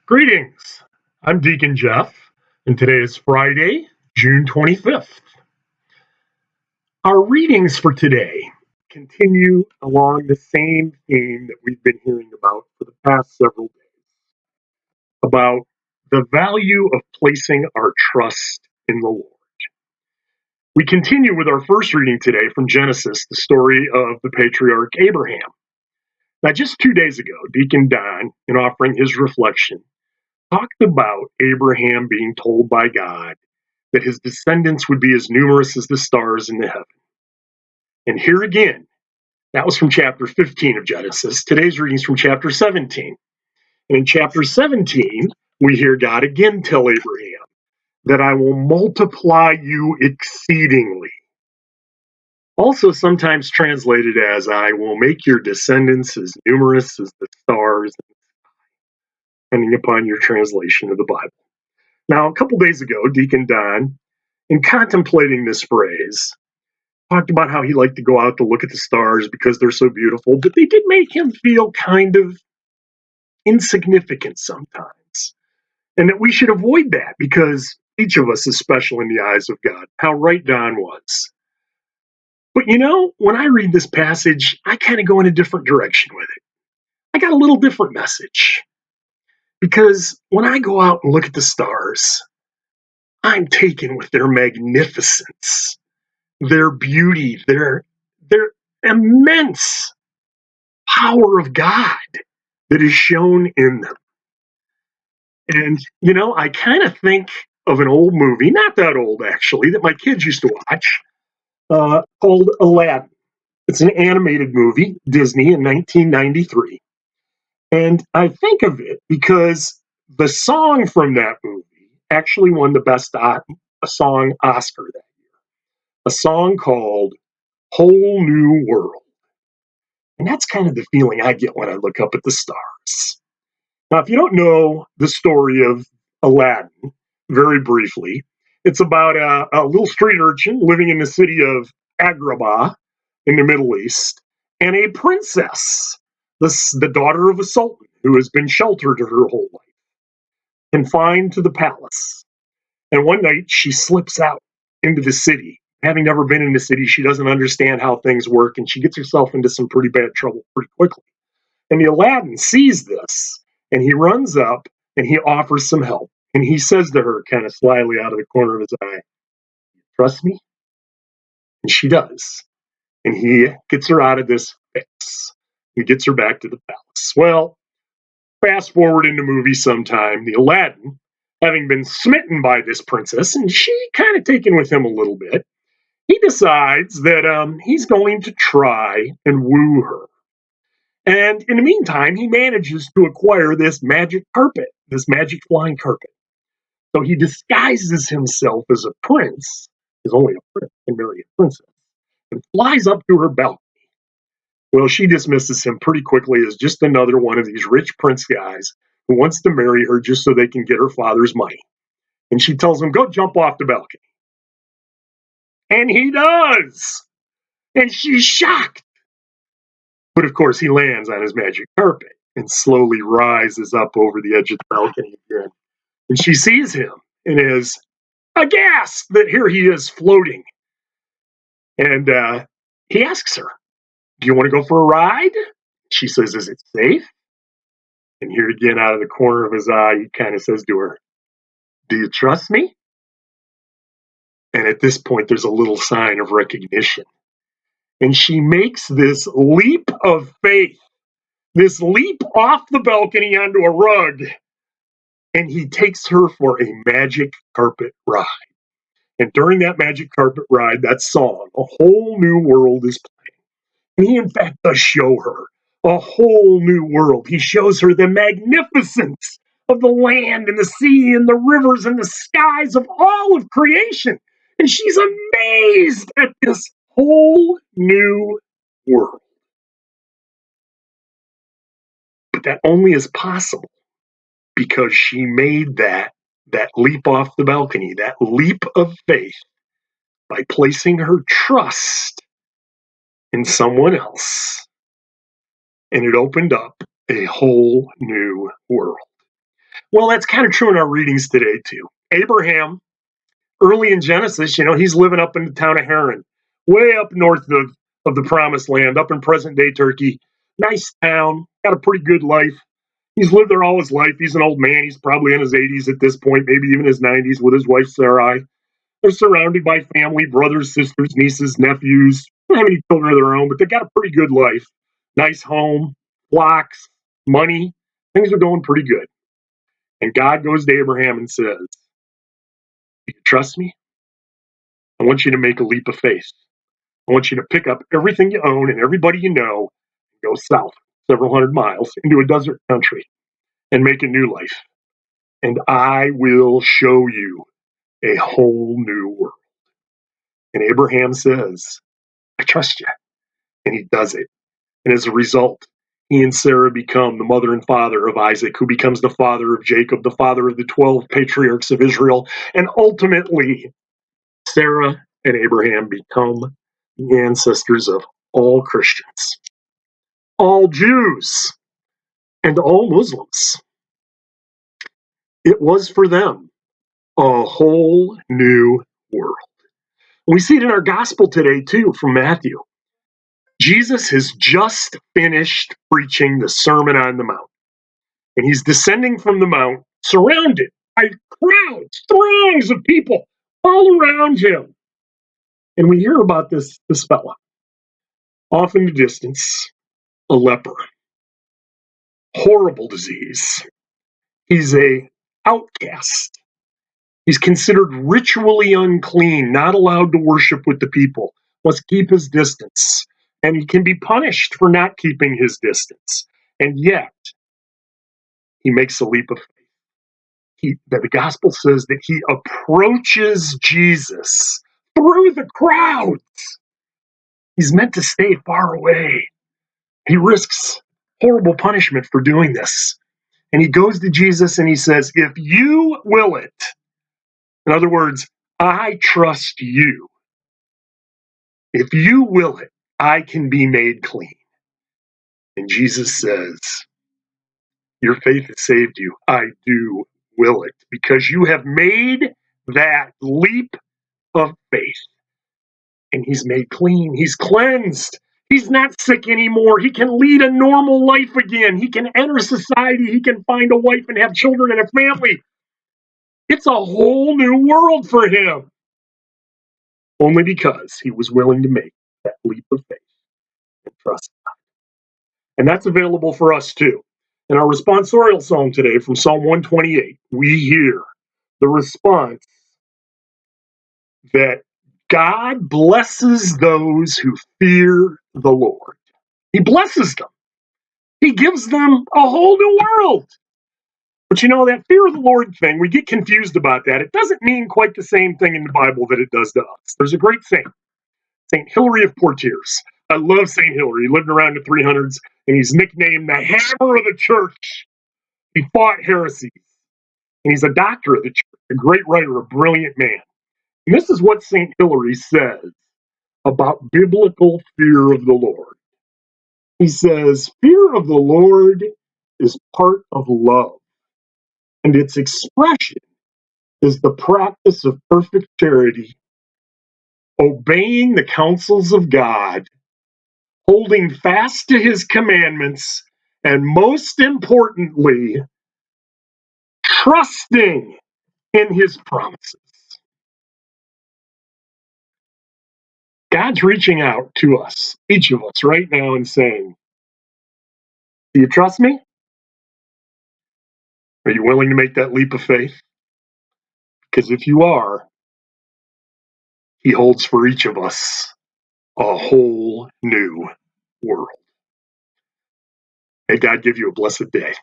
Greetings. I'm Deacon Jeff, and today is Friday, June 25th. Our readings for today continue along the same theme that we've been hearing about for the past several days about the value of placing our trust in the Lord. We continue with our first reading today from Genesis, the story of the patriarch Abraham. Now, just 2 days ago, Deacon Don, in offering his reflection, talked about Abraham being told by God that his descendants would be as numerous as the stars in the heaven. And here again, that was from chapter 15 of Genesis. Today's reading is from chapter 17. And in chapter 17, we hear God again tell Abraham that I will multiply you exceedingly. Also sometimes translated as I will make your descendants as numerous as the stars, depending upon your translation of the Bible. Now, a couple days ago, Deacon Don, in contemplating this phrase, talked about how he liked to go out to look at the stars because they're so beautiful, but they did make him feel kind of insignificant sometimes. And that we should avoid that because each of us is special in the eyes of God. How right Don was. But when I read this passage, I kind of go in a different direction with it. I got a little different message. Because when I go out and look at the stars, I'm taken with their magnificence, their beauty, their immense power of God that is shown in them. And, I kind of think of an old movie, not that old actually, that my kids used to watch, called Aladdin. It's an animated movie, Disney, in 1993. And I think of it because the song from that movie actually won the Best Song Oscar that year. A song called Whole New World. And that's kind of the feeling I get when I look up at the stars. Now, if you don't know the story of Aladdin, very briefly, it's about a little street urchin living in the city of Agrabah in the Middle East, and a princess, the daughter of a sultan who has been sheltered her whole life, confined to the palace. And one night she slips out into the city. Having never been in the city, she doesn't understand how things work, and she gets herself into some pretty bad trouble pretty quickly. And the Aladdin sees this, and he runs up and he offers some help. And he says to her, kind of slyly out of the corner of his eye, "Trust me?" And she does. And he gets her out of this fix. He gets her back to the palace. Well, fast forward in the movie sometime, the Aladdin, having been smitten by this princess, and she kind of taken with him a little bit, he decides that he's going to try and woo her. And in the meantime, he manages to acquire this magic carpet, this magic flying carpet. So he disguises himself as a prince, because only a prince can marry a princess, and flies up to her balcony. Well, she dismisses him pretty quickly as just another one of these rich prince guys who wants to marry her just so they can get her father's money. And she tells him, "Go jump off the balcony." And he does. And she's shocked. But of course, he lands on his magic carpet and slowly rises up over the edge of the balcony again. And she sees him and is aghast that here he is floating. And he asks her, "Do you want to go for a ride?" She says, "Is it safe?" And here again, out of the corner of his eye, he kind of says to her, "Do you trust me?" And at this point, there's a little sign of recognition. And she makes this leap of faith, this leap off the balcony onto a rug. And he takes her for a magic carpet ride. And during that magic carpet ride, that song, A Whole New World, is playing. And he, in fact, does show her a whole new world. He shows her the magnificence of the land and the sea and the rivers and the skies of all of creation. And she's amazed at this whole new world. But that only is possible because she made that leap off the balcony, that leap of faith, by placing her trust in someone else. And it opened up a whole new world. Well, that's kind of true in our readings today, too. Abraham, early in Genesis, he's living up in the town of Haran, way up north of the promised land, up in present day Turkey. Nice town, got a pretty good life. He's lived there all his life. He's an old man. He's probably in his 80s at this point, maybe even his 90s with his wife Sarai. They're surrounded by family, brothers, sisters, nieces, nephews. They don't have any children of their own, but they got a pretty good life. Nice home, flocks, money. Things are going pretty good. And God goes to Abraham and says, "Do you trust me? I want you to make a leap of faith. I want you to pick up everything you own and everybody you know and go south several hundred miles into a desert country and make a new life. And I will show you a whole new world." And Abraham says, "I trust you." And he does it. And as a result, he and Sarah become the mother and father of Isaac, who becomes the father of Jacob, the father of the 12 patriarchs of Israel. And ultimately, Sarah and Abraham become the ancestors of all Christians, all Jews, and all Muslims. It was for them a whole new world. We see it in our gospel today, too, from Matthew. Jesus has just finished preaching the Sermon on the Mount, and he's descending from the mount, surrounded by crowds, throngs of people all around him. And we hear about this fella, off in the distance, a leper, horrible disease. He's a outcast. He's considered ritually unclean, not allowed to worship with the people, must keep his distance, and he can be punished for not keeping his distance. And yet, he makes a leap of faith. The gospel says that he approaches Jesus through the crowds. He's meant to stay far away. He risks horrible punishment for doing this. And he goes to Jesus and he says, "If you will it," in other words, "I trust you. If you will it, I can be made clean." And Jesus says, "Your faith has saved you. I do will it," because you have made that leap of faith. And he's made clean. He's cleansed. He's not sick anymore. He can lead a normal life again. He can enter society. He can find a wife and have children and a family. It's a whole new world for him. Only because he was willing to make that leap of faith and trust God. And that's available for us too. In our responsorial song today from Psalm 128, we hear the response that God blesses those who fear the Lord. He blesses them. He gives them a whole new world. But that fear of the Lord thing, we get confused about that. It doesn't mean quite the same thing in the Bible that it does to us. There's a great saint, St. Hilary of Poitiers. I love St. Hilary. He lived around the 300s, and he's nicknamed the Hammer of the Church. He fought heresies, and he's a doctor of the church, a great writer, a brilliant man. And this is what St. Hilary says about biblical fear of the Lord. He says, "Fear of the Lord is part of love, and its expression is the practice of perfect charity, obeying the counsels of God, holding fast to his commandments, and most importantly, trusting in his promises." God's reaching out to us, each of us, right now and saying, "Do you trust me? Are you willing to make that leap of faith? Because if you are, he holds for each of us a whole new world." May God give you a blessed day.